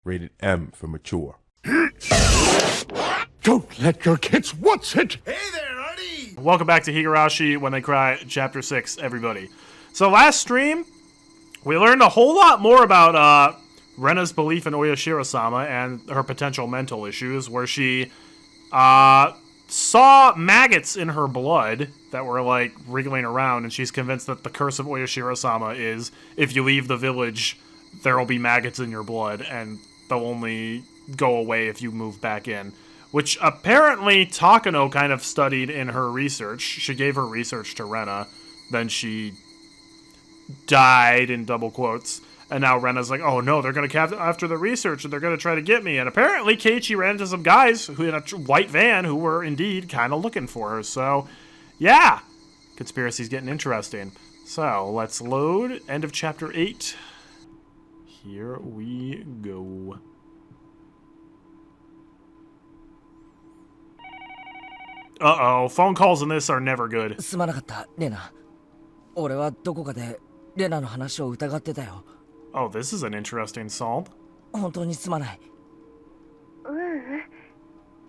Rated M for mature. Don't let your kids watch it! Hey there, Artie! Welcome back to Higurashi When They Cry, Chapter 6, everybody. So last stream, we learned a whole lot more about Rena's belief in Oyashiro-sama and her potential mental issues, where she saw maggots in her blood that were, like, wriggling around, and she's convinced that the curse of Oyashiro-sama is, if you leave the village, there will be maggots in your blood, and they'll only go away if you move back in. Which apparently Takano kind of studied in her research. She gave her research to Rena, then she died, in double quotes, and now Rena's like, oh no, they're gonna come after the research and they're gonna try to get me. And apparently Keiichi ran into some guys who in a white van who were indeed kind of looking for her. So yeah, conspiracy's getting interesting. So let's load end of chapter 8. Here we go. Uh-oh, phone calls in this are never good. すまなかった、レナ。俺はどこかでレナの話を疑ってたよ。Oh, this is an interesting song. 本当にすまない。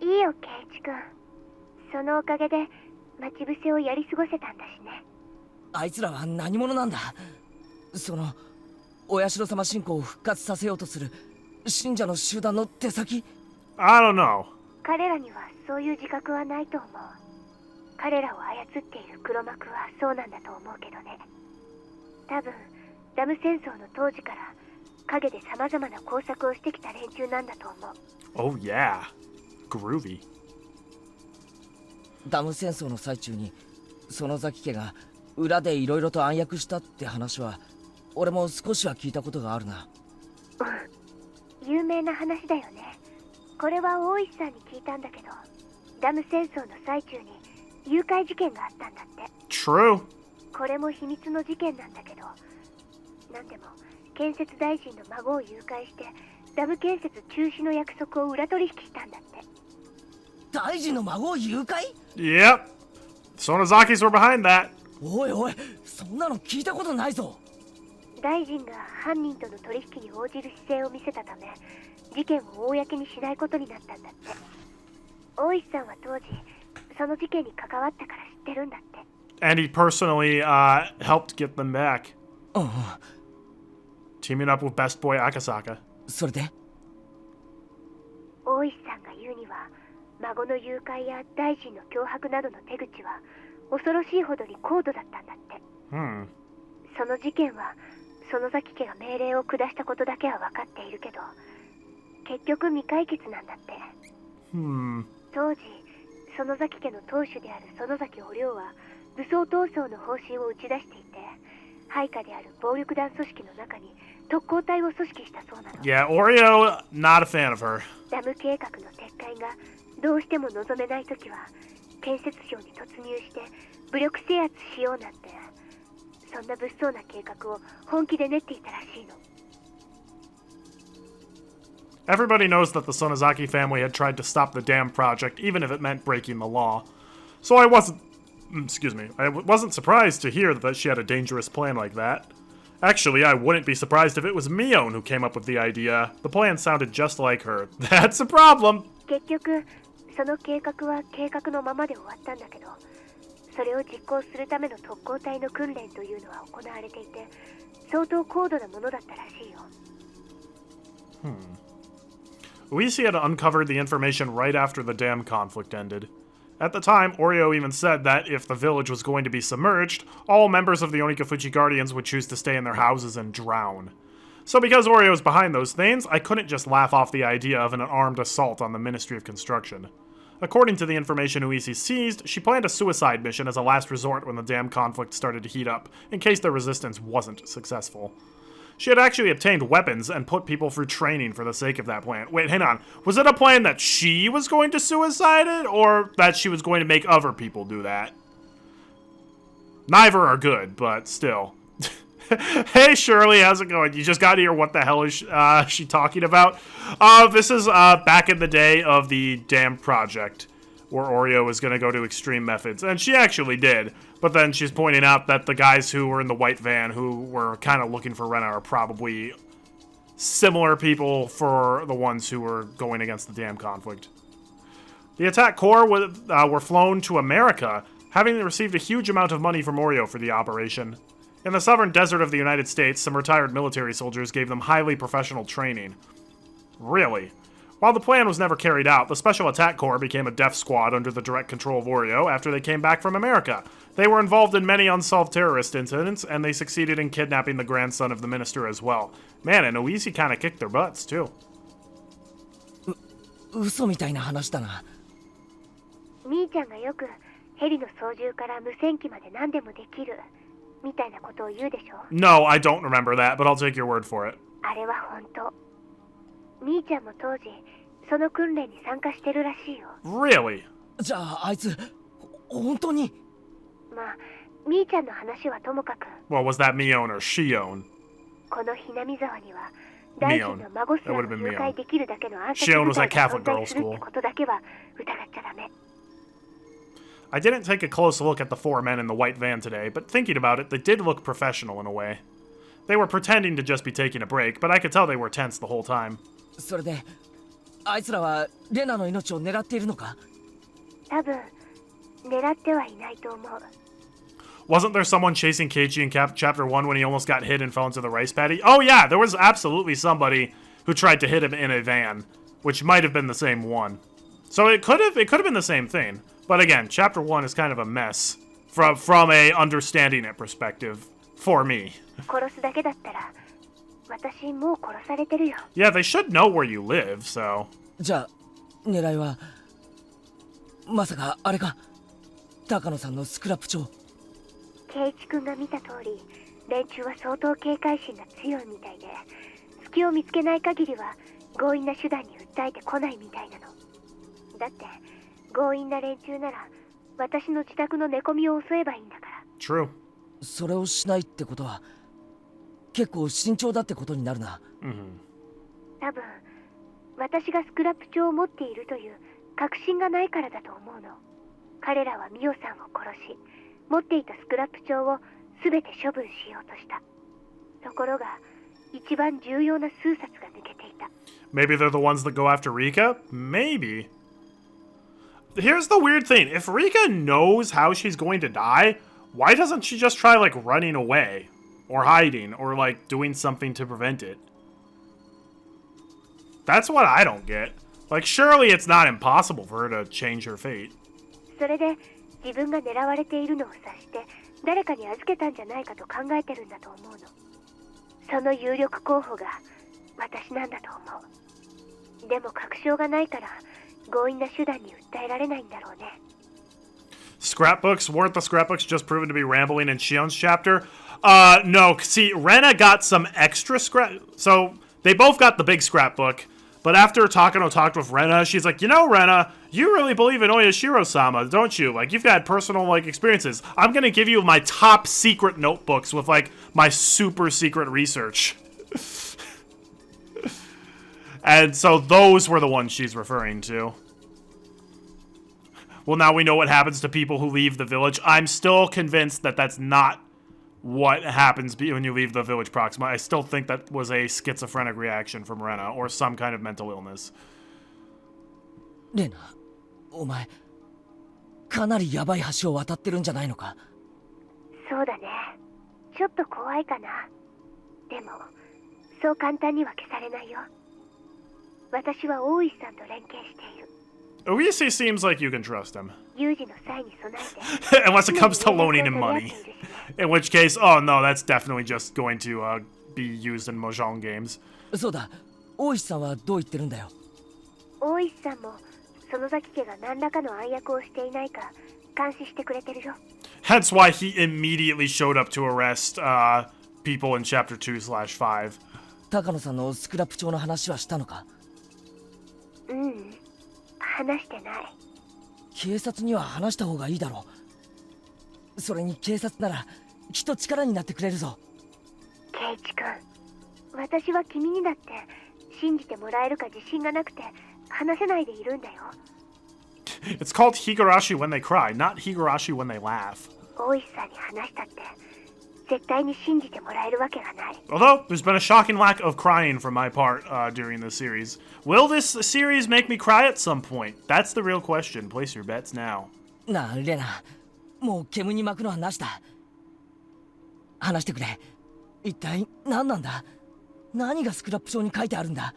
いいよ、ケイチ君。そのおかげで待ち伏せをやり過ごせたんだしね。あいつらは何者なんだ。そのお社様信仰を復活させようとする信者の集団の手先。I don't know. 彼らにはそういう自覚はないと思う。彼らを操っている黒幕はそうなんだと思うけどね。多分ダム戦争の当時から陰で様々な工作をしてきた連中なんだと思う。Oh yeah. Groovy. ダム戦争の最中に園崎家が裏でいろいろと暗躍したって話は俺も少しは聞いたことがあるな。有名な話だよね。これは大石さんに聞いたんだけど、ダム戦争の最中に誘拐事件があったんだって。True. これも秘密の事件なんだけど、なんでも建設大臣の孫を誘拐してダム建設中止の約束を裏取引したんだって。大臣の孫を誘拐？ Yep. Sonozakis were behind that. おいおい、そんなの聞いたことないぞ。大臣が犯人との取引に応じる姿勢を見せたため、事件を公にしないことになったんだって。大石さんは当時その事件に関わったから知ってるんだって。And he personally helped get them back. Teaming up with best boy Akasaka. それで大石さんが言うには、孫の誘拐や大臣の脅迫などの手口は恐ろしいほどに高度だったんだって。その事件は園崎家が命令を下したことだけは分かっているけど、結局未解決なんだって。当時園崎家の当主である園崎お亮は武装闘争の方針を打ち出していて、配下である暴力団組織の中に特攻隊を組織したそうなの。Yeah, Oreo, not a fan of her. ダム計画の撤回がどうしても望めないときは建設省に突入して武力制圧しようなんて、そんな物騒な計画を本気で練っていたらしいの。Everybody knows that the Sonozaki family had tried to stop the dam project, even if it meant breaking the law. So I wasn't surprised to hear that she had a dangerous plan like that. Actually, I wouldn't be surprised if it was Mion who came up with the idea. The plan sounded just like her. That's a problem! 結局、その計画は計画のままで終わったんだけど、それを実行するための特攻隊の訓練というのは行われていて、相当高度なものだったらしいよ。Uisi had uncovered the information right after the dam conflict ended. At the time, Oreo even said that if the village was going to be submerged, all members of the Onikafuchi Guardians would choose to stay in their houses and drown. So because Oreo was behind those things, I couldn't just laugh off the idea of an armed assault on the Ministry of Construction. According to the information Uisi seized, she planned a suicide mission as a last resort when the dam conflict started to heat up, in case their resistance wasn't successful. She had actually obtained weapons and put people through training for the sake of that plan. Wait, hang on. Was it a plan that she was going to suicide it, or that she was going to make other people do that? Neither are good, but still. Hey, Shirley, how's it going? You just got here. What the hell is she talking about? This is back in the day of the dam project, where Oreo was going to go to extreme methods. And she actually did. But then she's pointing out that the guys who were in the white van who were kind of looking for Rena are probably similar people for the ones who were going against the damn conflict. The attack corps were flown to America, having received a huge amount of money from Oreo for the operation. In the southern desert of the United States, some retired military soldiers gave them highly professional training. Really? While the plan was never carried out, the Special Attack Corps became a death squad under the direct control of Oreo after they came back from America. They were involved in many unsolved terrorist incidents, and they succeeded in kidnapping the grandson of the minister as well. Man, and Oishi kind of kicked their butts, too. 嘘みたいな話だな。兄ちゃんがよくヘリの操縦から無線機まで何でもできるみたいなことを言うでしょ。No, I don't remember that, but I'll take your word for it. あれは本当。兄ちゃんも当時その訓練に参加してるらしいよ。Really? じゃああいつ本当に。まあ兄ちゃんの話はともかく。Well, was that Mion or Shion? このひなみ沢には大臣の孫すらも誘拐できるだけの暗殺部隊が存在するってことだけは疑っちゃダメ。I didn't take a close look at the 4 men in the white van today, but thinking about it, they did look professional in a way. They were pretending to just be taking a break, but I could tell they were tense the whole time. それであいつらはレナの命を狙っているのか？多分狙ってはいないと思う。Wasn't there someone chasing Keiichi in Chapter 1 when he almost got hit and fell into the rice paddy? Oh yeah, there was absolutely somebody who tried to hit him in a van, which might have been the same one. So it could have been the same thing. But again, Chapter 1 is kind of a mess from a understanding it perspective for me. 殺すだけだったら私もう殺されてるよ。Yeah, they should know where you live, so. じゃあ狙いはまさかあれか？高野さんのスクラップ帳。圭一君が見た通り、連中は相当警戒心が強いみたいで、隙を見つけない限りは強引な手段に訴えてこないみたいなの。だって強引な連中なら私の自宅の寝込みを襲えばいいんだから。True. それをしないってことは結構慎重だってことになるな。多分私がスクラップ帳を持っているという確信がないからだと思うの。彼らはミオさんを殺し、持っていたスクラップ帳を全て処分しようとした。ところが一番重要な数冊が抜けていた。Maybe they're the ones that go after Rika? Maybe. Here's the weird thing. If Rika knows how she's going to die, why doesn't she just try, like, running away? Or hiding? Or, like, doing something to prevent it? That's what I don't get. Like, surely it's not impossible for her to change her fate. それで自分が狙われているのを察して誰かに預けたんじゃないかと考えてるんだと思うの。その有力候補が私なんだと思う。でも確証がないから強引な手段に訴えられないんだろうね。Scrapbooks? Weren't the scrapbooks just proven to be rambling in Shion's chapter? No. See, Rena got some extra So, they both got the big scrapbook. But after Takano talked with Rena, she's like, you know, Rena, you really believe in Oyashiro-sama, don't you? Like, you've got personal, like, experiences. I'm gonna give you my top secret notebooks with, like, my super secret research. And so those were the ones she's referring to. Well, now we know what happens to people who leave the village. I'm still convinced that that's not what happens when you leave the village Proxima. I still think that was a schizophrenic reaction from Rena, or some kind of mental illness. レナ、お前かなりヤバい橋を渡ってるんじゃないのか？そうだね。ちょっと怖いかな。でも、そう簡単には消されないよ。私は大石さんと連携している。Oishi seems like you can trust him. 有事の際に備えて。 Unless it comes to loaning him money. In which case, oh no, that's definitely just going to be used in Mahjong games. そうだ、大石さんはどう言ってるんだよ。大石さんも園崎家が何らかの暗躍をしていないか監視してくれてるよ。Hence why he immediately showed up to arrest people in Chapter 2/5. 高野さんのスクラップ帳の話はしたのか？うん、話してない。警察には話した方がいいだろう。それに警察ならきっと力になってくれるぞ。圭一君、私は君にだって信じてもらえるか自信がなくて話せないでいるんだよ。It's called Higurashi when they cry, not Higurashi when they laugh. 大石さんに話したって絶対に信じてもらえるわけがない。 Although, there's been a shocking lack of crying from my part during this series. Will this series make me cry at some point? That's the real question. Place your bets now. なあレナ、もう煙に巻くのはなしだ。話してくれ。一体何なんだ。何がスクラップ帳に書いてあるんだ。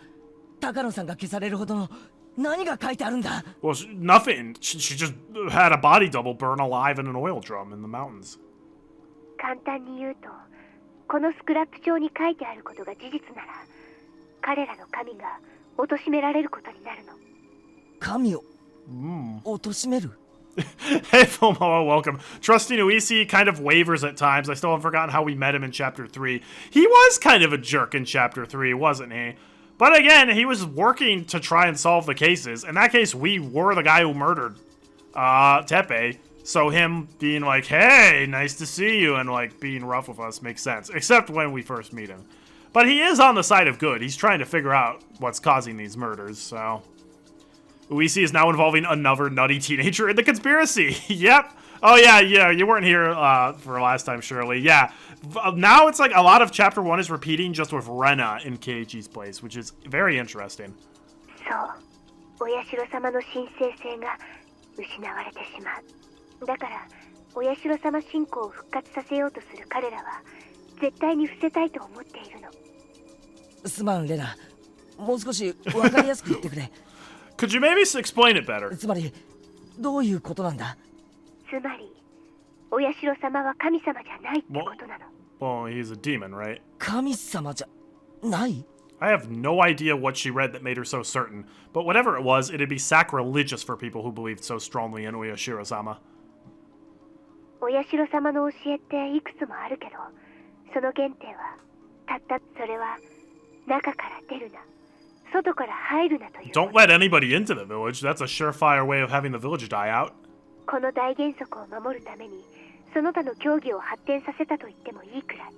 高野さんが消されるほどの何が書いてあるんだ。 Well, nothing. She just had a body double burn alive in an oil drum in the mountains. 簡単に言うと、このスクラップ帳に書いてあることが事実なら、彼らの神が貶められることになるの。神を貶める。Hey, Fomoa, welcome. Trusting Uisi kind of wavers at times. I still haven't forgotten how we met him in Chapter 3. He was kind of a jerk in Chapter 3, wasn't he? But again, he was working to try and solve the cases. In that case, we were the guy who murdered Tepe. So him being like, hey, nice to see you, and like being rough with us makes sense. Except when we first meet him. But he is on the side of good. He's trying to figure out what's causing these murders, so... Uisi is now involving another nutty teenager in the conspiracy. Yep. Oh, yeah, you weren't here for last time, surely. Yeah. Now it's like a lot of Chapter 1 is repeating just with Rena in Keiichi's place, which is very interesting. そう、お社様の神聖性が失われてしまう。だから、お社様信仰を復活させようとする彼らは、絶対に伏せたいと思っているの。すまん、レナ。もう少しわかりやすく言ってくれ。Could you maybe explain it better? つまり、どういうことなんだ。つまり、お社様は神様じゃないってことなの。Well, he's a demon, right? 神様じゃない。 I have no idea what she read that made her so certain, but whatever it was, it'd be sacrilegious for people who believed so strongly in Oyashiro-sama. お社様の教えっていくつもあるけど、その原点はたったそれは中から出るな、外から入るなという。 Don't let anybody into the village. That's a surefire way of having the village die out. この大原則を守るために、その他の教義を発展させたと言ってもいいくらい。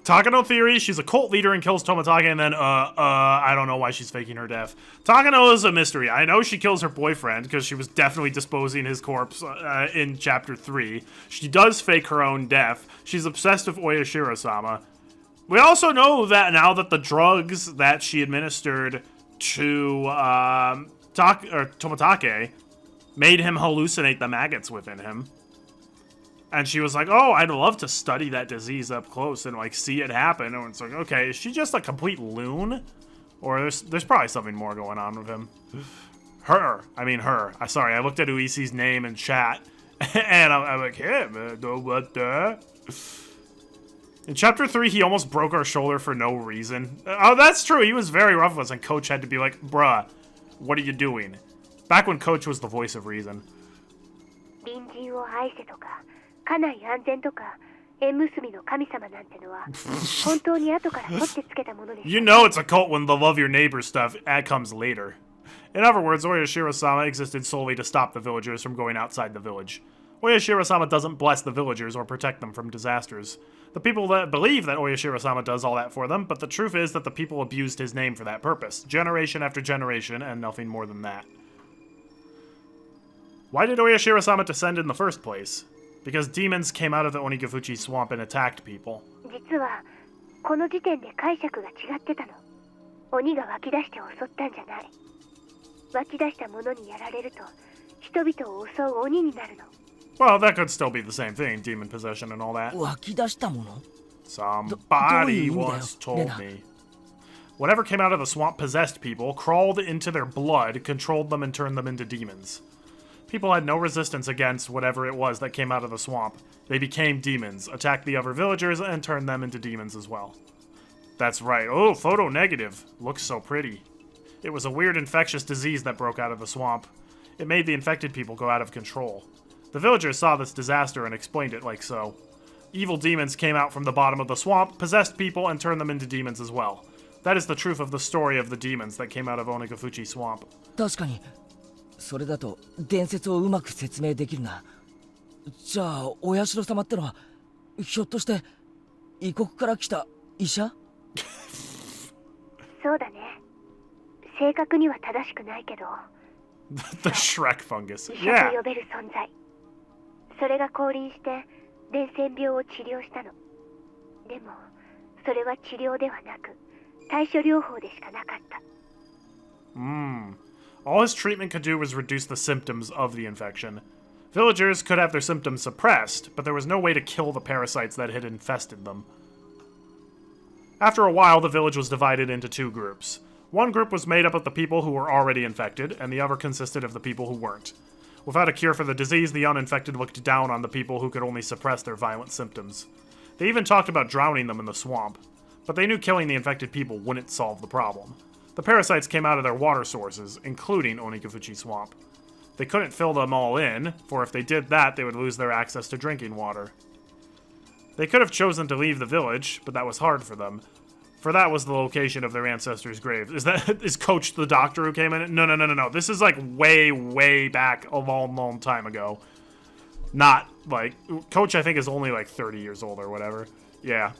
Takano theory, she's a cult leader and kills Tomotage, and then, I don't know why she's faking her death. Takano is a mystery. I know she kills her boyfriend, because she was definitely disposing his corpse in Chapter 3. She does fake her own death. She's obsessed with Oyashiro-sama. We also know that now that the drugs that she administered to Tomotage made him hallucinate the maggots within him. And she was like, oh, I'd love to study that disease up close and, like, see it happen. And it's like, okay, is she just a complete loon? Or there's probably something more going on with him. Her. Sorry, I looked at Uisi's name in chat. And I'm like, hey, man, what the? In Chapter 3, he almost broke our shoulder for no reason. Oh, that's true. He was very rough with us, and Coach had to be like, bruh, what are you doing? Back when Coach was the voice of reason. 隣人を愛せとか、家内安全とか、縁結びの神様なんてのは、本当に後から取ってつけたものです。You know it's a cult when the love your neighbor stuff comes later. In other words, Oyashiro-sama existed solely to stop the villagers from going outside the village. Oyashiro-sama doesn't bless the villagers or protect them from disasters. The people that believe that Oyashiro-sama does all that for them, but the truth is that the people abused his name for that purpose, generation after generation, and nothing more than that. Why did Oyashiro-sama descend in the first place? Because demons came out of the Onigafuchi swamp and attacked people. 実はこの時点で解釈が違ってたの。鬼が湧き出して襲ったんじゃない。湧き出したものにやられると人々を襲う鬼になるの。Well, that could still be the same thing, demon possession and all that. 湧き出したもの。 Somebody once told me. Whatever came out of the swamp possessed people, crawled into their blood, controlled them, and turned them into demons. People had no resistance against whatever it was that came out of the swamp. They became demons, attacked the other villagers, and turned them into demons as well. That's right. Oh, photo negative. Looks so pretty. It was a weird infectious disease that broke out of the swamp. It made the infected people go out of control. The villagers saw this disaster and explained it like so. Evil demons came out from the bottom of the swamp, possessed people, and turned them into demons as well. That is the truth of the story of the demons that came out of Onigafuchi swamp. 確かに、それだと伝説をうまく説明できるな。じゃあ、お社様ってのは、ひょっとして異国から来た医者？そうだね。正確には正しくないけど。The Shrek fungus. 医者と呼べる存在。それが降臨して伝染病を治療したの。でもそれは治療ではなく対処療法でしかなかった。All his treatment could do was reduce the symptoms of the infection. Villagers could have their symptoms suppressed, but there was no way to kill the parasites that had infested them. After a while, the village was divided into two groups. One group was made up of the people who were already infected, and the other consisted of the people who weren't. Without a cure for the disease, the uninfected looked down on the people who could only suppress their violent symptoms. They even talked about drowning them in the swamp, but they knew killing the infected people wouldn't solve the problem. The parasites came out of their water sources, including Onikafuchi Swamp. They couldn't fill them all in, for if they did that, they would lose their access to drinking water. They could have chosen to leave the village, but that was hard for them. For that was the location of their ancestors' graves. Is Coach the doctor who came in? No. This is like way back a long time ago. Not like... Coach, I think, is only like 30 years old or whatever. Yeah.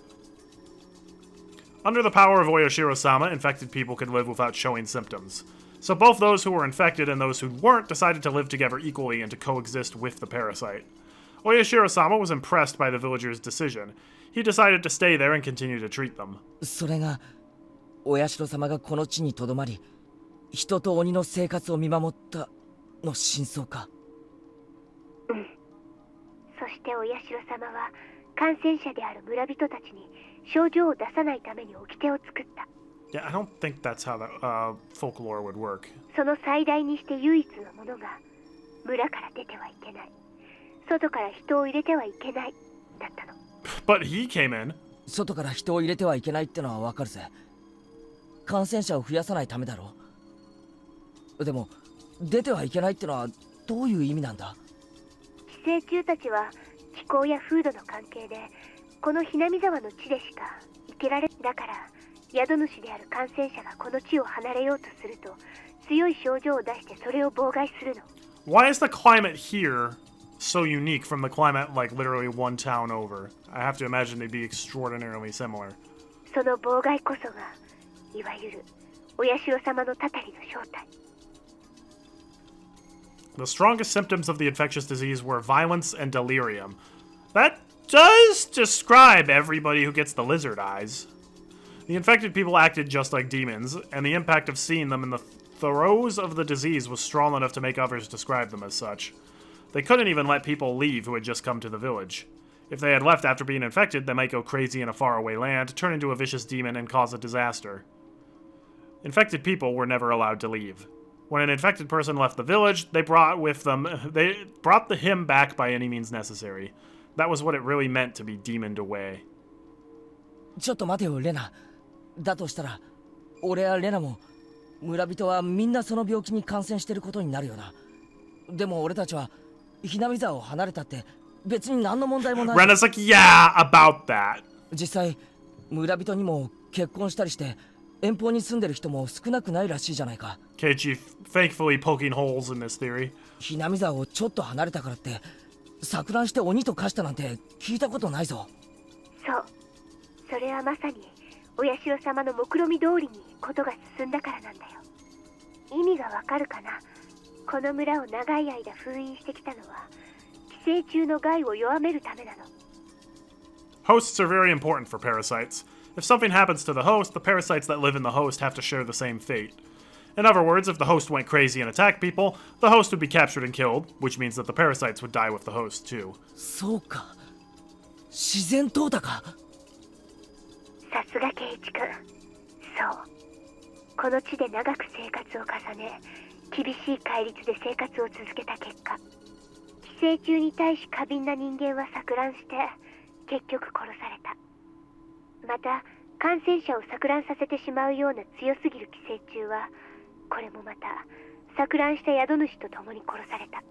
Under the power of Oyashiro-sama, infected people could live without showing symptoms. So both those who were infected and those who weren't decided to live together equally and to coexist with the parasite. Oyashiro-sama was impressed by the villagers' decision. He decided to stay there and continue to treat them. それが親代様がこの地にとどまり、人と鬼の生活を見守ったの真相か。そして親代様は感染者である村人たちに症状を出さないために掟を作った。Yeah, I don't think that's how the folklore would work. その最大にして唯一のものが村から出てはいけない、外から人を入れてはいけないだったの。But he came in. 外から人を入れてはいけないってのはわかるぜ。感染者を増やさないためだろ。でも出てはいけないってのはどういう意味なんだ？寄生虫たちは気候や風土の関係でこのひなみ沢の地でしか生けられだから、宿主である感染者がこの地を離れようとすると強い症状を出してそれを妨害するの。Why is the climate here so unique from the climate like literally one town over? I have to imagine they'd be extraordinarily similar. その妨害こそがいわゆる親代様のたたりの正体。The strongest symptoms of the infectious disease were violence and delirium. That does describe everybody who gets the lizard eyes. The infected people acted just like demons, and the impact of seeing them in the throes of the disease was strong enough to make others describe them as such. They couldn't even let people leave who had just come to the village. If they had left after being infected, they might go crazy in a faraway land, turn into a vicious demon, and cause a disaster. Infected people were never allowed to leave. When an infected person left the village, they brought him back by any means necessary. That was what it really meant to be demoned away. ちょっと待てよ、レナ。だとしたら、俺やレナも村人はみんなその病気に感染してることになるよな。でも俺たちはひなみ沢を離れたって別に何の問題もない。Rena's like, yeah, about that. 実際村人にも結婚したりして遠方に住んでる人も少なくないらしいじゃないか。Keiichi thankfully poking holes in this theory. ひなみ沢をちょっと離れたからって錯乱して鬼と化したなんて聞いたことないぞ。そう、それはまさに親代様の目論見通りにことが進んだからなんだよ。意味がわかるかな。この村を長い間封印してきたのは寄生虫の害を弱めるためなの。 Hosts are very important for parasites. If something happens to the host, the parasites that live in the host have to share the same fate. In other words, if the host went crazy and attacked people, the host would be captured and killed, which means that the parasites would die with the host too. そうか。自然淘汰か。さすが圭一君。そう。この地で長く生活を重ね、厳しい戒律で生活を続けた結果、寄生虫に対し過敏な人間は錯乱して結局殺された。また感染者を錯乱させてしまうような強すぎる寄生虫はこれもまた錯乱した宿主と共に殺された。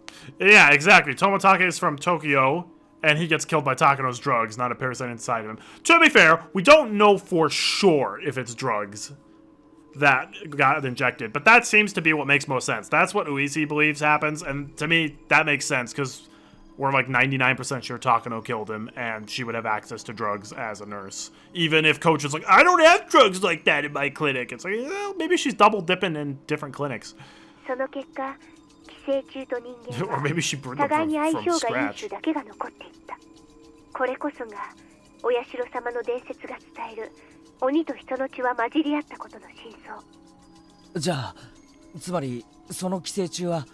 Yeah, exactly. Toмотake is from Tokyo, and he gets killed by Takano's drugs, not a parasite inside of him. To be fair, we don't know for sure if it's drugs that got injected, but that seems to be what makes most sense. That's what Uisi believes happens, and to me, that makes sense, because we're like 99% sure Takano killed him, and she would have access to drugs as a nurse. Even if Coach is like, I don't have drugs like that in my clinic. It's like, well, maybe she's double dipping in different clinics. その結果、寄生虫と人間 Or は maybe she brewed them 互いに相 from 性がいい scratch. 種だけが残っていった。これこそがお社様の伝説が伝える鬼と人の血は混じり合ったことの真相。じゃあつまりその寄生虫は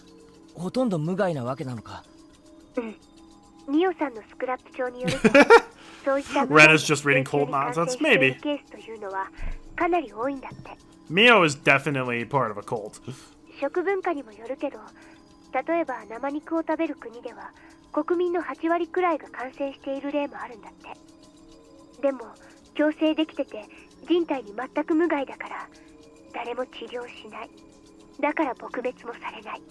ほとんど無害なわけなのか。うん。ミオさんのスクラップ帳によるとそういった無 Rena's just reading cold nonsense, maybe. ケースというのはかなり多いんだって。Mio is definitely part of a cult. 食文化にもよるけど、例えば生肉を食べる国では国民の8割くらいが感染している例もあるんだって。でも矯正できてて人体に全く無害だから誰も治療しない。だから撲滅もされない。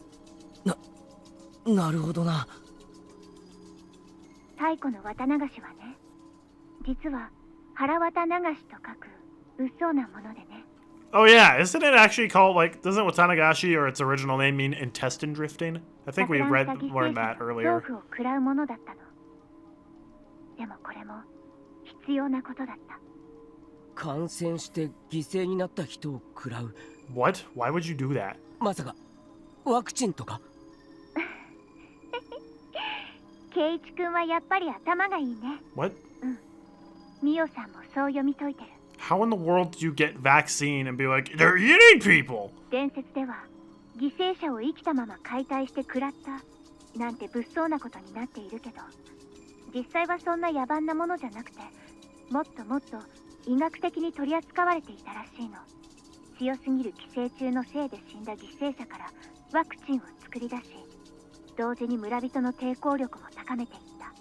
なるほどな。太古の綿流しはね、実は腹綿流しと書く物騒なものでね。Oh yeah, isn't it actually called, like, doesn't Watanagashi or its original name mean intestine drifting? I think we learned that earlier. 恐怖を食らうものだったの。でもこれも必要なことだった。感染して犠牲になった人を食らう。 What? Why would you do that? まさかワクチンとか。圭一君はやっぱり頭がいいね。 What? うん。ミオさんもそう読み解いてる。How in the world do you get vaccine and be like, they're eating people? 伝説では犠牲者を生きたまま解体して食らったなんて物騒なことになっているけど、実際はそんな野蛮なものじゃなくて、もっともっと医学的に取り扱われていたらしいの。強すぎる寄生虫のせいで死んだ犠牲者からワクチンを作り出し、同時に村人の抵抗力も高めていった。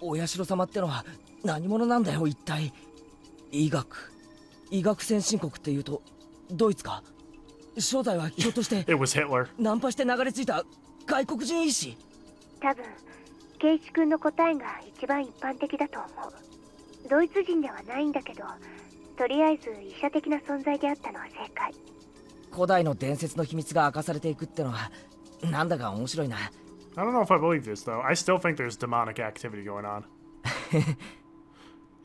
お社様ってのは何者なんだよ一体。医学先進国っていうとドイツか。正体はひょっとして It was Hitler. ナンパして流れ着いた外国人医師。多分圭一君の答えが一番一般的だと思う。ドイツ人ではないんだけど、とりあえず医者的な存在であったのは正解。古代の伝説の秘密が明かされていくってのはなんだか面白いな。 I don't know if I believe this, though. I still think there's demonic activity going on.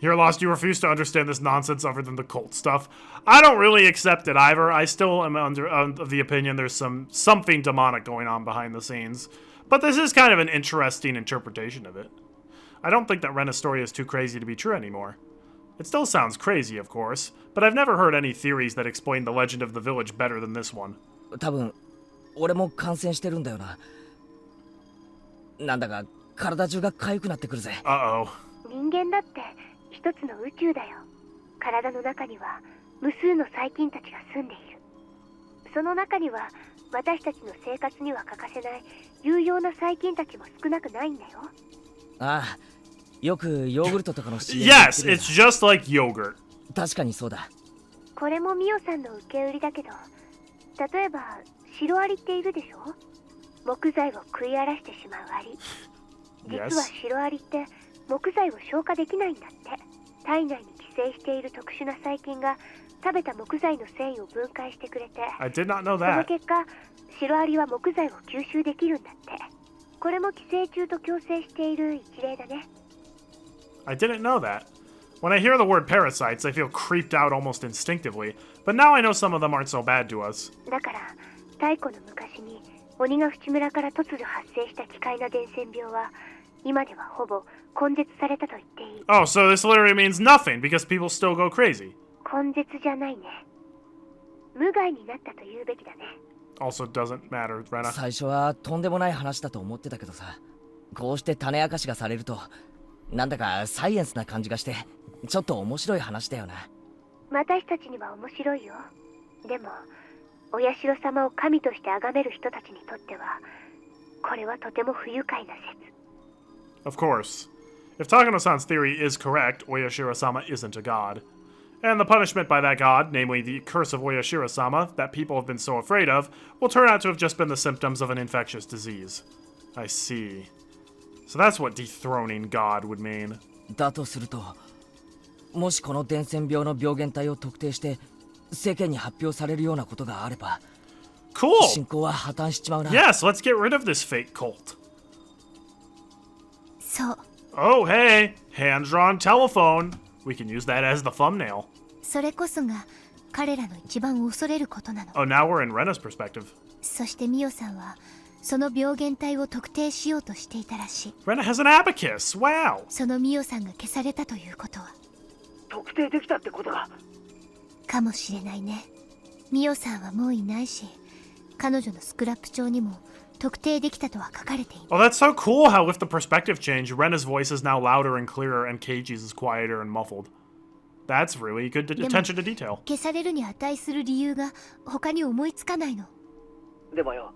You're lost. You refuse to understand this nonsense other than the cult stuff. I don't really accept it either. I still am of the opinion there's something demonic going on behind the scenes. But this is kind of an interesting interpretation of it. I don't think that Rena's story is too crazy to be true anymore. It still sounds crazy, of course, but I've never heard any theories that explain the legend of the village better than this one. 多分俺も感染してるんだよな。なんだか体中が痒くなってくるぜ。Uh-oh. 人間だって一つの宇宙だよ。体の中には無数の細菌たちが住んでいる。その中には私たちの生活には欠かせない有用な細菌たちも少なくないんだよ。ああ、よくヨーグルトとかの Yes, it's just like yogurt. 確かにそうだ。これもミオさんの受け売りだけど、例えばシロアリっているでしょ。木材を食い荒らしてしまうアリ。実はシロアリって木材を消化できないんだって。体内に寄生している特殊な細菌が食べた木材の繊維を分解してくれて、 I did not know その that. 結果シロアリは木材を吸収できるんだって。これも寄生虫と共生している一例だね。 I didn't know that. When I hear the word parasites, I feel creeped out almost instinctively, but now I know some of them aren't so bad to us. だから太古の昔に鬼ヶ淵村から突如発生した奇怪な伝染病は今ではほぼ根絶されたと言っていい。 Oh, so this literally means nothing because people still go crazy. 根絶じゃないね。無害になったと言うべきだね。 Also doesn't matter, Rena. 最初はとんでもない話だと思ってたけどさ、こうして種明かしがされるとなんだかサイエンスな感じがしてちょっと面白い話だよな。私たちには面白いよ。でもお社様を神として崇める人たちにとってはこれはとても不愉快な説。 Of course. If Takano-san's theory is correct, Oyashiro-sama isn't a god. And the punishment by that god, namely the curse of Oyashiro-sama, that people have been so afraid of, will turn out to have just been the symptoms of an infectious disease. I see. So that's what dethroning God would mean. だとすると、もしこの伝染病の病原体を特定して世間に発表されるようなことがあれば、Cool! 信仰は破綻しちまうな。 Yes, let's get rid of this fake cult. そう。 Oh, hey! Hand-drawn telephone. We can use that as the thumbnail. それこそが彼らの一番恐れることなの。 Oh, now we're in Rena's perspective. そしてミオさんはその病原体を特定しようとしていたらしい。 Rena has an abacus! Wow! そのミオさんが消されたということは特定できたってことか。かもしれないね。ミオさんはもういないし、彼女のスクラップ帳にも特定できたとは書かれていない。 Oh, that's so cool how with the perspective change, Rena's voice is now louder and clearer and Keiji's is quieter and muffled. That's really good attention to detail. 消されるに値する理由が他に思いつかないの。でもよ、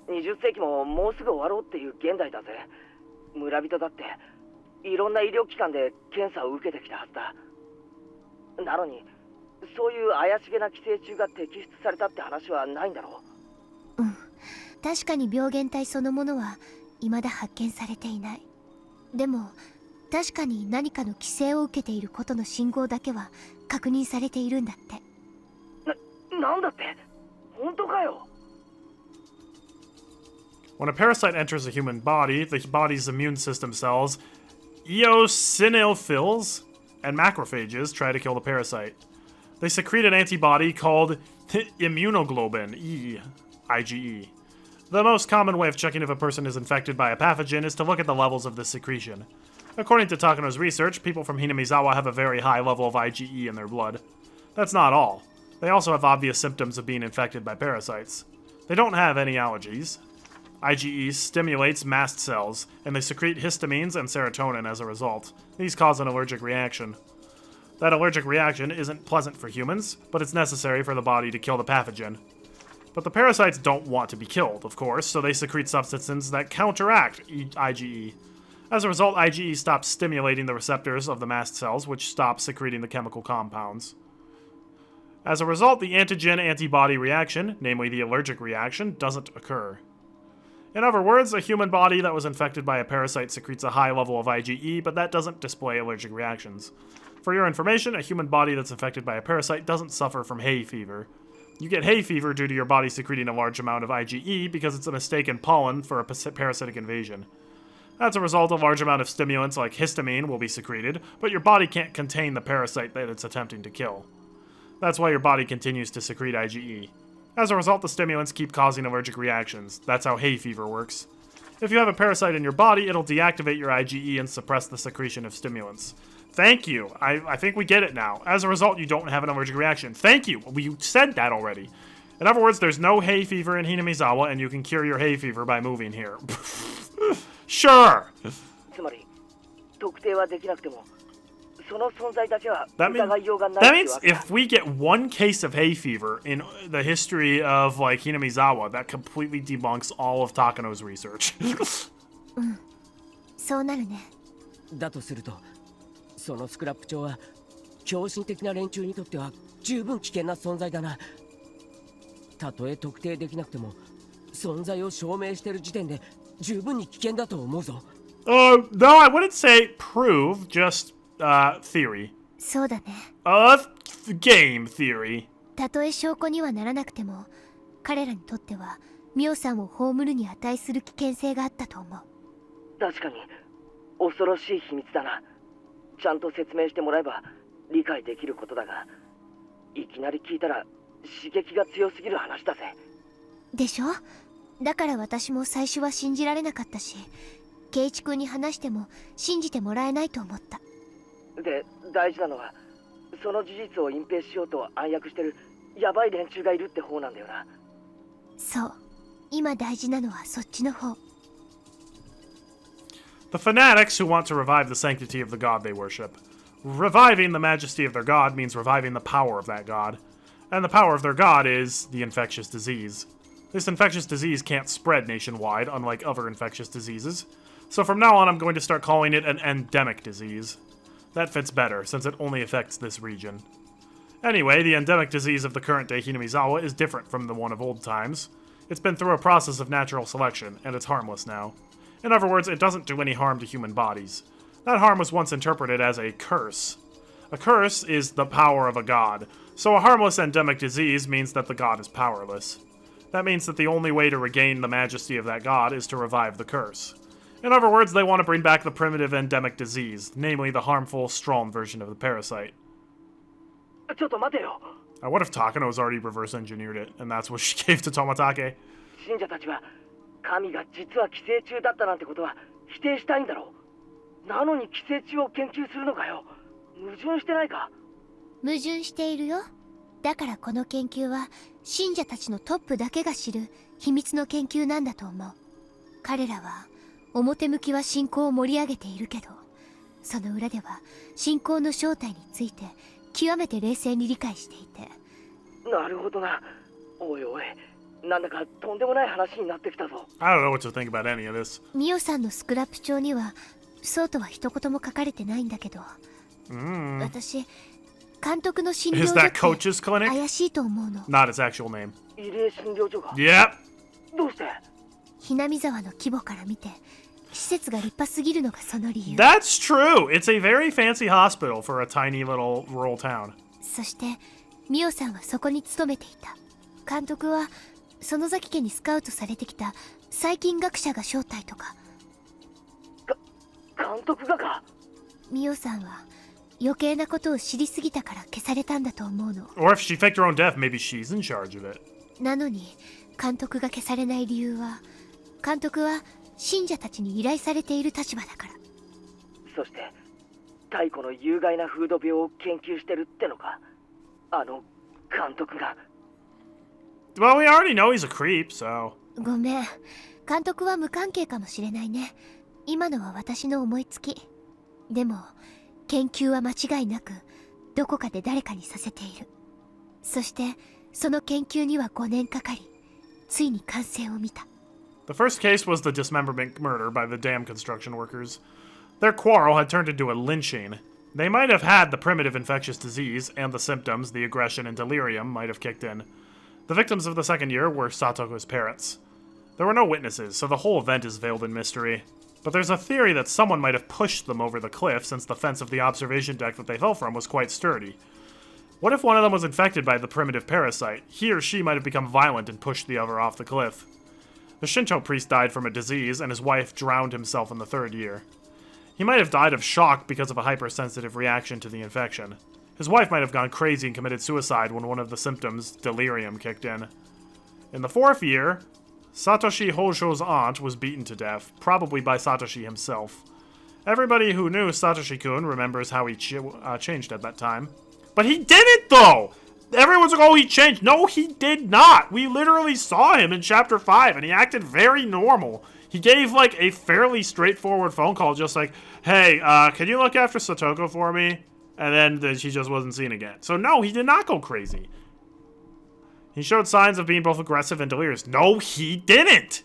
20世紀ももうすぐ終わろうっていう現代だぜ。村人だっていろんな医療機関で検査を受けてきたはずだ。なのにそういう怪しげな寄生虫が摘出されたって話はないんだろう。確かに病原体そのものは未だ発見されていない。でも確かに何かの規制を受けていることの信号だけは確認されているんだって。なんだって？本当かよ。 When a parasite enters a human body, the body's immune system cells, eosinophils, and macrophages try to kill the parasite. They secrete an antibody called immunoglobulin E, IgE. The most common way of checking if a person is infected by a pathogen is to look at the levels of this secretion. According to Takano's research, people from Hinamizawa have a very high level of IgE in their blood. That's not all. They also have obvious symptoms of being infected by parasites. They don't have any allergies. IgE stimulates mast cells, and they secrete histamines and serotonin as a result. These cause an allergic reaction. That allergic reaction isn't pleasant for humans, but it's necessary for the body to kill the pathogen. But the parasites don't want to be killed, of course, so they secrete substances that counteract IgE. As a result, IgE stops stimulating the receptors of the mast cells, which stop secreting the chemical compounds. As a result, the antigen-antibody reaction, namely the allergic reaction, doesn't occur. In other words, a human body that was infected by a parasite secretes a high level of IgE, but that doesn't display allergic reactions. For your information, a human body that's infected by a parasite doesn't suffer from hay fever. You get hay fever due to your body secreting a large amount of IgE because it's a mistaken pollen for a parasitic invasion. As a result, a large amount of stimulants like histamine will be secreted, but your body can't contain the parasite that it's attempting to kill. That's why your body continues to secrete IgE. As a result, the stimulants keep causing allergic reactions. That's how hay fever works. If you have a parasite in your body, it'll deactivate your IgE and suppress the secretion of stimulants. Thank you. I think we get it now. As a result, you don't have an allergic reaction. Thank you. We said that already. In other words, there's no hay fever in Hinamizawa, and you can cure your hay fever by moving here. Sure. That means if we get one case of hay fever in the history of, like, Hinamizawa, that completely debunks all of Takano's research. そうなるね。だとすると、そのスクラップ帳は狂信的な連中にとっては十分危険な存在だな。たとえ特定できなくても、存在を証明している時点で十分に危険だと思うぞ。No, I wouldn't say prove, just theory. そうだね。Game theory. たとえ証拠にはならなくても、彼らにとってはミオさんを葬るに値する危険性があったと思う。確かに恐ろしい秘密だな。ちゃんと説明してもらえば理解できることだが、いきなり聞いたら刺激が強すぎる話だぜ。でしょ？だから私も最初は信じられなかったし、圭一君に話しても信じてもらえないと思った。で、大事なのはその事実を隠蔽しようと暗躍してるヤバい連中がいるって方なんだよな。そう、今大事なのはそっちの方。The fanatics who want to revive the sanctity of the god they worship. Reviving the majesty of their god means reviving the power of that god. And the power of their god is the infectious disease. This infectious disease can't spread nationwide, unlike other infectious diseases. So from now on, I'm going to start calling it an endemic disease. That fits better, since it only affects this region. Anyway, the endemic disease of the current-day Hinamizawa is different from the one of old times. It's been through a process of natural selection, and it's harmless now. In other words, it doesn't do any harm to human bodies. That harm was once interpreted as a curse. A curse is the power of a god, so a harmless endemic disease means that the god is powerless. That means that the only way to regain the majesty of that god is to revive the curse. In other words, they want to bring back the primitive endemic disease, namely the harmful, strong version of the parasite. What if Takano's already reverse engineered it, and that's what she gave to Tomatake? 神が実は寄生虫だったなんてことは否定したいんだろう。なのに寄生虫を研究するのかよ。矛盾してないか？矛盾しているよ。だからこの研究は信者たちのトップだけが知る秘密の研究なんだと思う。彼らは表向きは信仰を盛り上げているけど、その裏では信仰の正体について極めて冷静に理解していて。なるほどな。おいおい、なんだかとんでもない話になってきたぞ。I don't know what to think about any of this. ミオさんのスクラップ帳にはそうとは一言も書かれてないんだけど、私監督の診療 Is 所っ that て Coach's clinic? 怪しいと思うの。 Not its actual name. 慰霊診療所か。 Yep. どうして？ひなみ沢の規模から見て施設が立派すぎるのがその理由。 That's true. It's a very fancy hospital for a tiny little rural town. そしてミオさんはそこに勤めていた。監督は園崎家にスカウトされてきた細菌学者が正体とか。監督がか？ミオさんは余計なことを知りすぎたから消されたんだと思うの。 Or if she faked her own death, maybe she's in charge of it. なのに監督が消されない理由は、監督は信者たちに依頼されている立場だから。そして太古の有害な風土病を研究してるってのか？あの監督が。 Well, we already know he's a creep, so... ごめん、監督は無関係かもしれないね。今のは私の思いつき。でも研究は間違いなくどこかで誰かにさせている。そしてその研究には5年かかり、ついに完成を見た。 The first case was the dismemberment murder by the dam construction workers. Their quarrel had turned into a lynching. They might have had the primitive infectious disease, and the symptoms, the aggression and delirium, might have kicked in. The victims of the second year were Satoko's parents. There were no witnesses, so the whole event is veiled in mystery. But there's a theory that someone might have pushed them over the cliff, since the fence of the observation deck that they fell from was quite sturdy. What if one of them was infected by the primitive parasite? He or she might have become violent and pushed the other off the cliff. The Shinto priest died from a disease, and his wife drowned himself in the third year. He might have died of shock because of a hypersensitive reaction to the infection. His wife might have gone crazy and committed suicide when one of the symptoms, delirium, kicked in. In the fourth year, Satoshi Hosho's aunt was beaten to death, probably by Satoshi himself. Everybody who knew Satoshi-kun remembers how he changed at that time. But he didn't, though! Everyone's like, oh, he changed. No, he did not! We literally saw him in Chapter 5, and he acted very normal. He gave, like, a fairly straightforward phone call, just like, hey, can you look after Satoko for me? And then she just wasn't seen again. So no, he did not go crazy. He showed signs of being both aggressive and delirious. No, he didn't!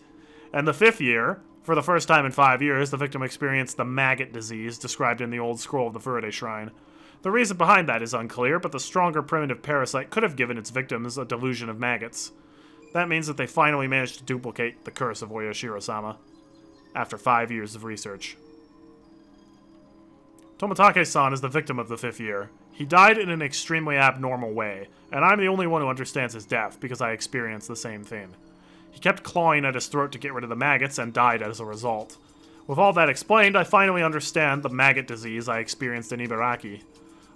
And the fifth year, for the first time in 5 years, the victim experienced the maggot disease described in the old scroll of the Furide Shrine. The reason behind that is unclear, but the stronger primitive parasite could have given its victims a delusion of maggots. That means that they finally managed to duplicate the curse of Oyashiro-sama, after 5 years of research. Tomitake-san is the victim of the fifth year. He died in an extremely abnormal way, and I'm the only one who understands his death because I experienced the same thing. He kept clawing at his throat to get rid of the maggots and died as a result. With all that explained, I finally understand the maggot disease I experienced in Ibaraki.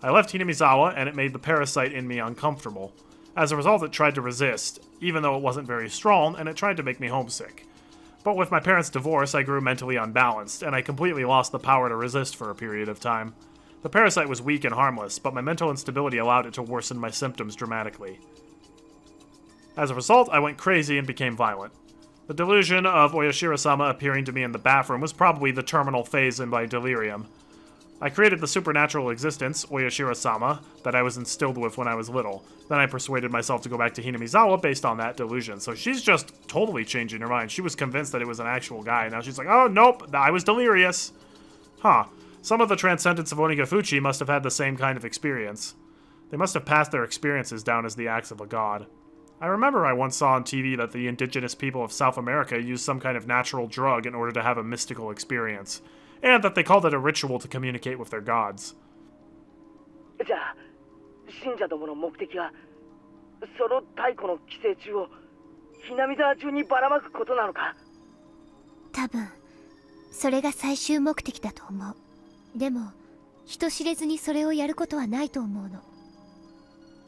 I left Hinamizawa, and it made the parasite in me uncomfortable. As a result, it tried to resist, even though it wasn't very strong, and it tried to make me homesick. But with my parents' divorce, I grew mentally unbalanced, and I completely lost the power to resist for a period of time. The parasite was weak and harmless, but my mental instability allowed it to worsen my symptoms dramatically. As a result, I went crazy and became violent. The delusion of Oyashiro-sama appearing to me in the bathroom was probably the terminal phase in my delirium. I created the supernatural existence, Oyashiro-sama, that I was instilled with when I was little. Then I persuaded myself to go back to Hinamizawa based on that delusion. So she's just totally changing her mind. She was convinced that it was an actual guy. Now she's like, oh, nope, I was delirious. Huh. Some of the transcendents of Onigafuchi must have had the same kind of experience. They must have passed their experiences down as the acts of a god. I remember I once saw on TV that the indigenous people of South America used some kind of natural drug in order to have a mystical experience. And that they called it a ritual to communicate with their gods. じゃあ、信者どもの目的は、その太古の寄生虫をひなみ沢中にばらまくことなのか？多分それが最終目的だと思う。でも人知れずにそれをやることはないと思うの。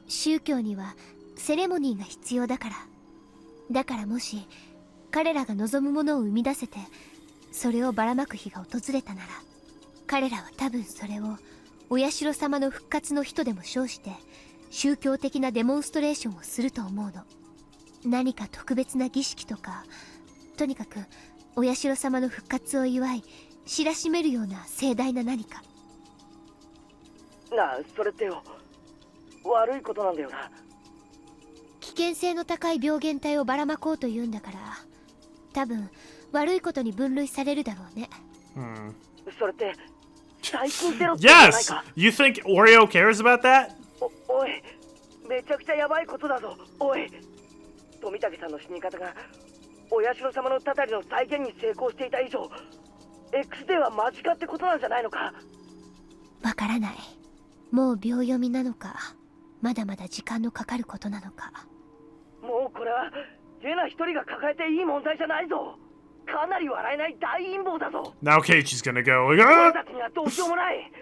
宗教にはセレモニーが必要だから。だからもし彼らが望むものを生み出せて、それをばらまく日が訪れたなら、彼らは多分それをお社様の復活の日とでも称して宗教的なデモンストレーションをすると思うの。何か特別な儀式とか、とにかくお社様の復活を祝い知らしめるような盛大な何か。なあ、それってよ、悪いことなんだよな。危険性の高い病原体をばらまこうというんだから、多分悪いことに分類されるだろうね。それって最近テロじゃないか。 Yes! You think Oreo cares about that? おい、めちゃくちゃヤバいことだぞ。おい、富武さんの死に方がお社様のたたりの再現に成功していた以上、 X デーは間近ってことなんじゃないのか。わからない。もう秒読みなのか、まだまだ時間のかかることなのか。もうこれはレナ一人が抱えていい問題じゃないぞ。かなり笑えない大陰謀だぞ。 Now Keiichi's gonna go, 俺たちにはどうしようもない。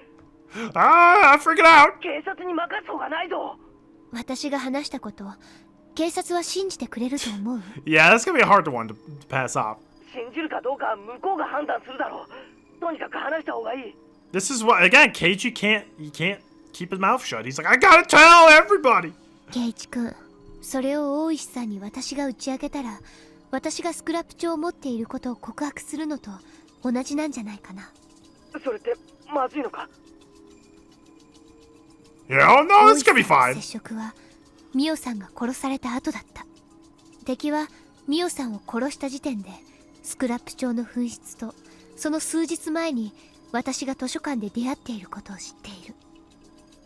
I'm freaking out! 警察に任す方がないぞ。私が話したこと、警察は信じてくれると思う？ Yeah, that's gonna be a hard one to pass off. 信じるかどうかは向こうが判断するだろう。とにかく話した方がいい。 This is what, again, Keiichi can't keep his mouth shut. He's like, I gotta tell everybody! ケイチ君、それを大石さんに私が打ち明けたら、私がスクラップ帳を持っていることを告白するのと同じなんじゃないかな。それってまずいのか。 Yeah, no, 大 this 石 could be さんの fine. 接触はミオさんが殺された後だった。敵はミオさんを殺した時点でスクラップ帳の紛失とその数日前に私が図書館で出会っていることを知っている。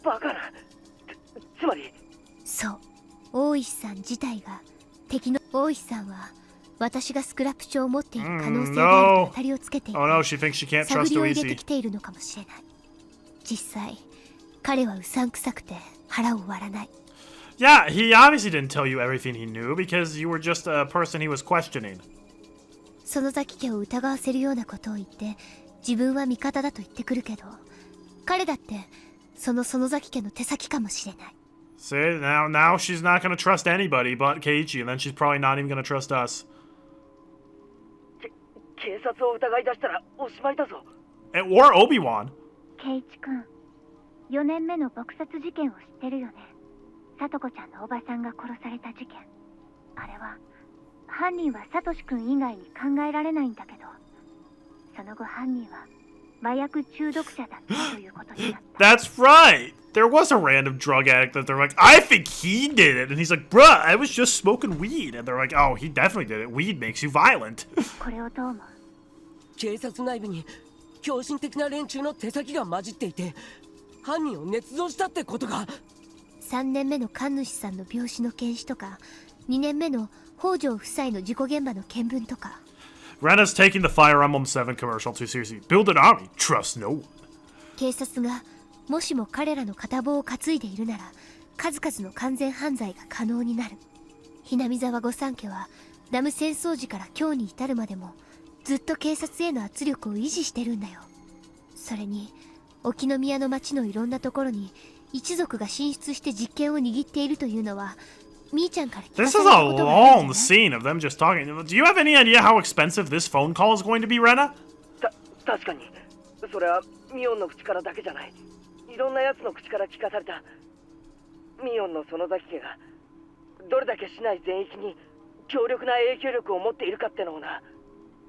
バカな。つまりそう、大石さん自体が敵の。大石さんは私がスクラップ帳を持っている可能性があると当たりをつけていて、 Oh no, she thinks she can't 探 trust りを入れて Oishi. きているのかもしれない。実際彼はうさんくさくて腹を割らない。 Yeah, he obviously didn't tell you everything he knew because you were just a person he was questioning. 園崎家を疑わせるようなことを言って自分は味方だと言ってくるけど、彼だってその園崎家の手先かもしれない。 See, now she's not gonna trust anybody but Keiichi, and then she's probably not even gonna trust us. 警察を疑い出したらおしまいだぞ。 Or Obi-Wan. ケイチ君、4年目の撲殺事件を知ってるよね。さとこちゃんのおばさんが殺された事件。あれは犯人はサトシ君以外に考えられないんだけど、その後犯人は麻薬中毒者だったということになった。 That's right! There was a random drug addict that they're like, I think he did it! And he's like, bruh, I was just smoking weed. And they're like, oh, he definitely did it. Weed makes you violent. これをどう思う？警察内部に狂信的な連中の手先が混じっていて、犯人を捏造したってことか。3年目の神主さんの病死の検視とか、2年目の北条夫妻の事故現場の見聞とか。 Rena's taking the Fire Emblem 7 commercial too seriously. Build an army, trust no one. 警察がもしも彼らの片棒を担いでいるなら、数々の完全犯罪が可能になる。ひなみ沢御三家はダム戦争時から今日に至るまでもずっと警察への圧力を維持してるんだよ。それに沖宮の町のいろんなところに一族が進出して実権を握っているというのはみーちゃんから聞か This さ is れ a たことがあるん long じゃない？ scene of them just talking. Do you have any idea how expensive this phone call is going to be, Rena? 確かにそれはミオンの口からだけじゃない。いろんな奴の口から聞かされた。ミオンの園崎家がどれだけ市内全域に強力な影響力を持っているかってのをな。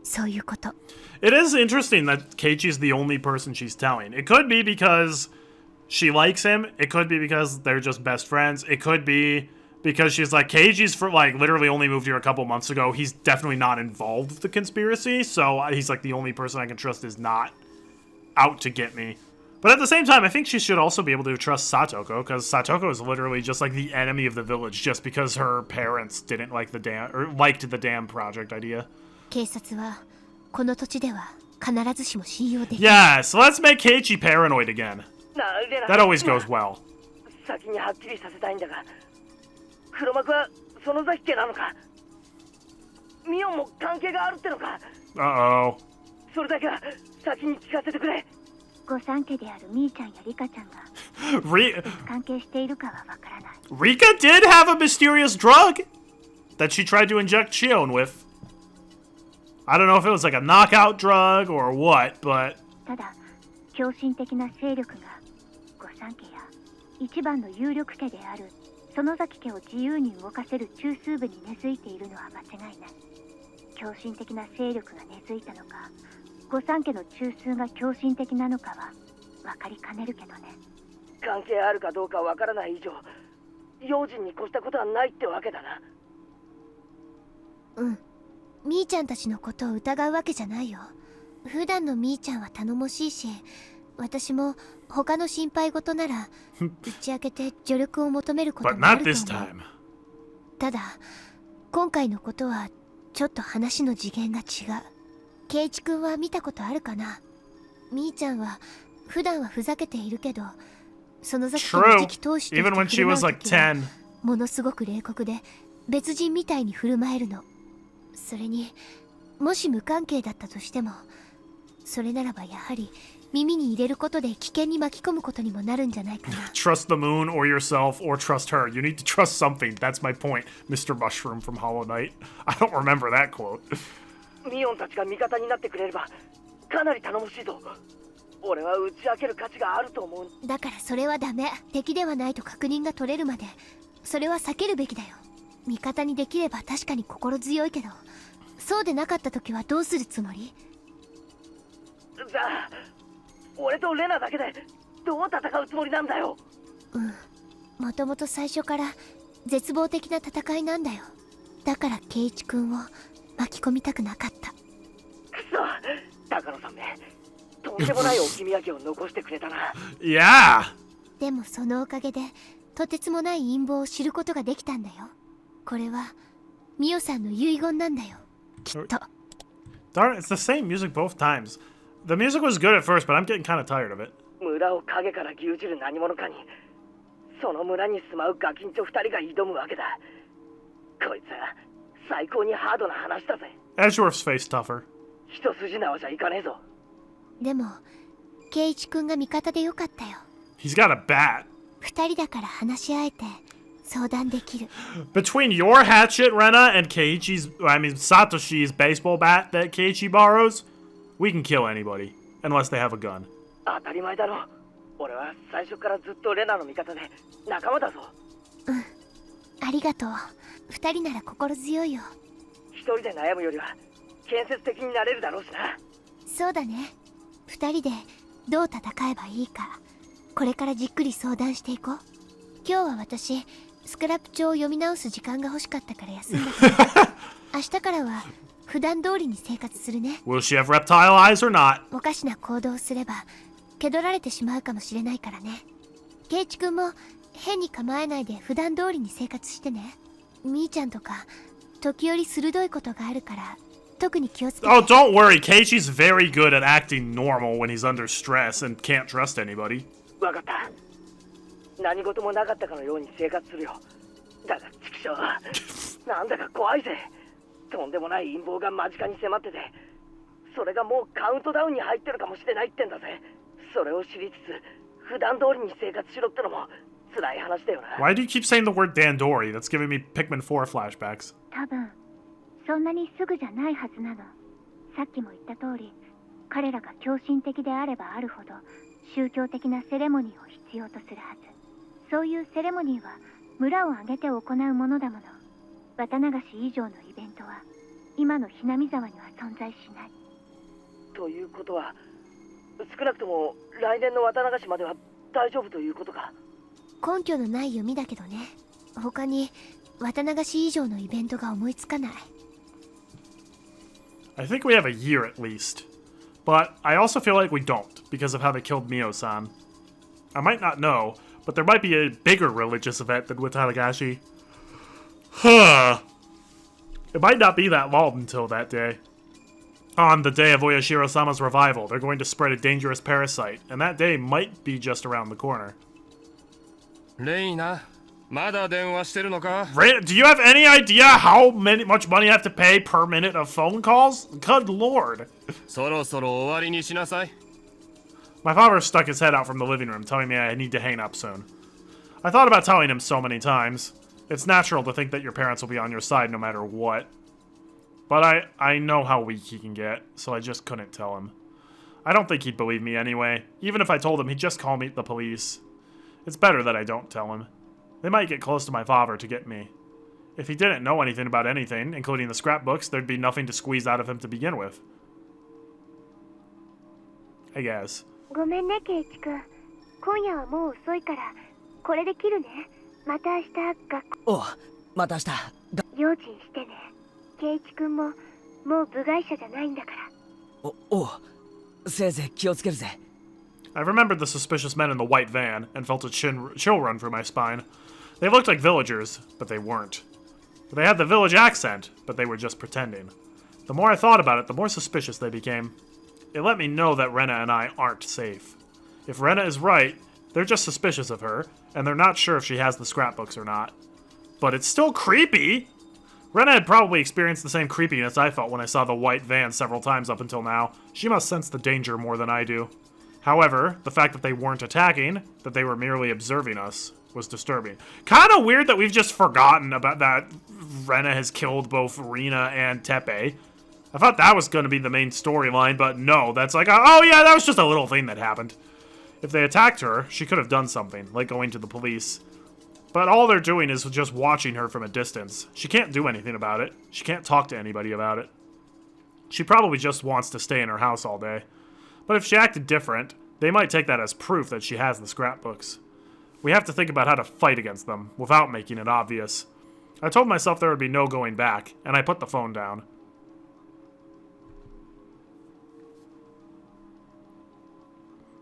そういうこと。 It is interesting that Keiichi's the only person she's telling. It could be because she likes him. It could be because they're just best friends. It could be because she's like, Keiichi's for like literally only moved here a couple months ago. He's definitely not involved with the conspiracy. So he's like the only person I can trust is not out to get me. But at the same time, I think she should also be able to trust Satoko, because Satoko is literally just like the enemy of the village just because her parents didn't like the dam or liked the dam project idea. 警察はこの土地では必ずしも信用できない。 Yeah, so let's make Keiichi paranoid again. なあレナ、 That always goes well. 先にはっきりさせたいんだが、黒幕は園崎家なのか、ミオンも関係があるってのか。 Uh-oh. それだけは先に聞かせてくれ。御三家であるみーちゃんやリカちゃんが 関係しているかはわからない。 Rika did have a mysterious drug that she tried to inject Shion with. I don't know if it was like a knockout drug or what, but ただ狂信的な勢力が御三家や一番の有力家である園崎家を自由に動かせる中枢部に根付いているのは間違いない。狂信的な勢力が根付いたのか、御三家の中枢が狂信的なのかは分かりかねるけどね。関係あるかどうかわからない以上、用心に越したことはないってわけだな。うん。みーちゃんたちのことを疑うわけじゃないよ。普段のみーちゃんは頼もしいし、私も他の心配事なら打ち明けて助力を求めることもあると思う。ただ今回のことはちょっと話の次元が違う。圭一君は見たことあるかな。みーちゃんは普段はふざけているけど、その崎の時期通して振る舞う時はものすごく冷酷で別人みたいに振る舞えるの。それにもし無関係だったとしても、それならばやはり耳に入れることで危険に巻き込むことにもなるんじゃないかな。Trust the moon or yourself or trust her. You need to trust something. That's my point, Mr. Mushroom from Hollow Knight. I don't remember that quote. ミオンたちが味方になってくれればかなり頼もしいぞ。俺は打ち明ける価値があると思う。だからそれはダメ。敵ではないと確認が取れるまでそれは避けるべきだよ。味方にできれば確かに心強いけど、そうでなかった時はどうするつもり？じゃあ俺とレナだけでどう戦うつもりなんだよ。もともと最初から絶望的な戦いなんだよ。だから圭一君を巻き込みたくなかった。くそ、高野さんめ、とんでもない置き土産を残してくれたな。いやでもそのおかげでとてつもない陰謀を知ることができたんだよ。これはミオさんの遺言なんだよ、きっと。Darn it, it's the same music both times. The music was good at first, but I'm getting kind of tired of it. 村を影から牛耳る何者かに、その村に住まうガキンチョ2人が挑むわけだ。こいつは最高にハードな話だぜ。Edgeworth's face tougher. 一筋縄じゃいかねえぞ。でも圭一君が味方でよかったよ。 He's got a bat. 2人だから話し合えて相談できる。 Between your hatchet, Rena, and Satoshi's baseball bat that Keiichi borrows, we can kill anybody, unless they have a gun. 当たり前だろ。俺は最初からずっとレナの味方で仲間だぞ。ありがとう。2人なら心強いよ。一人で悩むよりは建設的になれるだろうしな。そうだね。2人でどう戦えばいいか、これからじっくり相談していこう。今日は私スクラップ帳を読み直す時間が欲しかったから休んだけど明日からは普段通りに生活するね。 Will she have reptile eyes or not? おかしな行動をすれば気取られてしまうかもしれないからね。圭一君も変に構えないで普段通りに生活してね。みーちゃんとか時折鋭いことがあるから特に気をつけて。 Oh, don't worry. Keiichi's very good at acting normal when he's under stress and can't trust anybody. わかった。何事もなかったかのように生活するよ。だが畜生、なんだか怖いぜ。とんでもない陰謀が間近に迫ってて、それがもうカウントダウンに入ってるかもしれないってんだぜ。それを知りつつ普段通りに生活しろってのも辛い話だよな。 Why do you keep saying the word Dandori? That's giving me Pikmin 4 flashbacks. 多分そんなにすぐじゃないはずなの。さっきも言った通り、彼らが狂信的であればあるほど宗教的なセレモニーを必要とするはず。そういうセレモニーは村を挙げて行うものだもの。綿流し以上のイベントは今のひなみ沢には存在しない。ということは少なくとも来年の綿流しまでは大丈夫ということか。根拠のない読みだけどね。他に綿流し以上のイベントが思いつかない。 I think we have a year at least. But I also feel like we don't, because of how they killed Mio-san. I might not know, but there might be a bigger religious event than with Higurashi. Huh. It might not be that long until that day. On the day of Oyashiro-sama's revival, they're going to spread a dangerous parasite, and that day might be just around the corner. Rena, まだ電話してるのか? Rena, do you have any idea how much money I have to pay per minute of phone calls? Good lord. そろそろ終わりにしなさい. My father stuck his head out from the living room, telling me I need to hang up soon. I thought about telling him so many times. It's natural to think that your parents will be on your side no matter what. But I know how weak he can get, so I just couldn't tell him. I don't think he'd believe me anyway. Even if I told him, he'd just call me the police. It's better that I don't tell him. They might get close to my father to get me. If he didn't know anything about anything, including the scrapbooks, there'd be nothing to squeeze out of him to begin with. I guess. ごめんね、ケイチ君。今夜はもう遅いから、これで切るね。また明日学校。おう、また明日。用心してね。ケイチ君ももう部外者じゃないんだから。おう、せいぜい気をつけるぜ。I remembered the suspicious men in the white van and felt a chill run through my spine. They looked like villagers, but they weren't. They had the village accent, but they were just pretending. The more I thought about it, the more suspicious they became. It let me know that Rena and I aren't safe. If Rena is right, they're just suspicious of her, and they're not sure if she has the scrapbooks or not. But it's still creepy! Rena had probably experienced the same creepiness I felt when I saw the white van several times up until now. She must sense the danger more than I do. However, the fact that they weren't attacking, that they were merely observing us, was disturbing. Kinda weird that we've just forgotten about that Rena has killed both Rena and Tepe. I thought that was going to be the main storyline, but no, that's like, oh yeah, that was just a little thing that happened. If they attacked her, she could have done something, like going to the police. But all they're doing is just watching her from a distance. She can't do anything about it. She can't talk to anybody about it. She probably just wants to stay in her house all day. But if she acted different, they might take that as proof that she has the scrapbooks. We have to think about how to fight against them, without making it obvious. I told myself there would be no going back, and I put the phone down.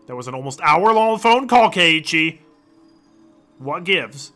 That was an almost hour-long phone call, Keiichi. What gives?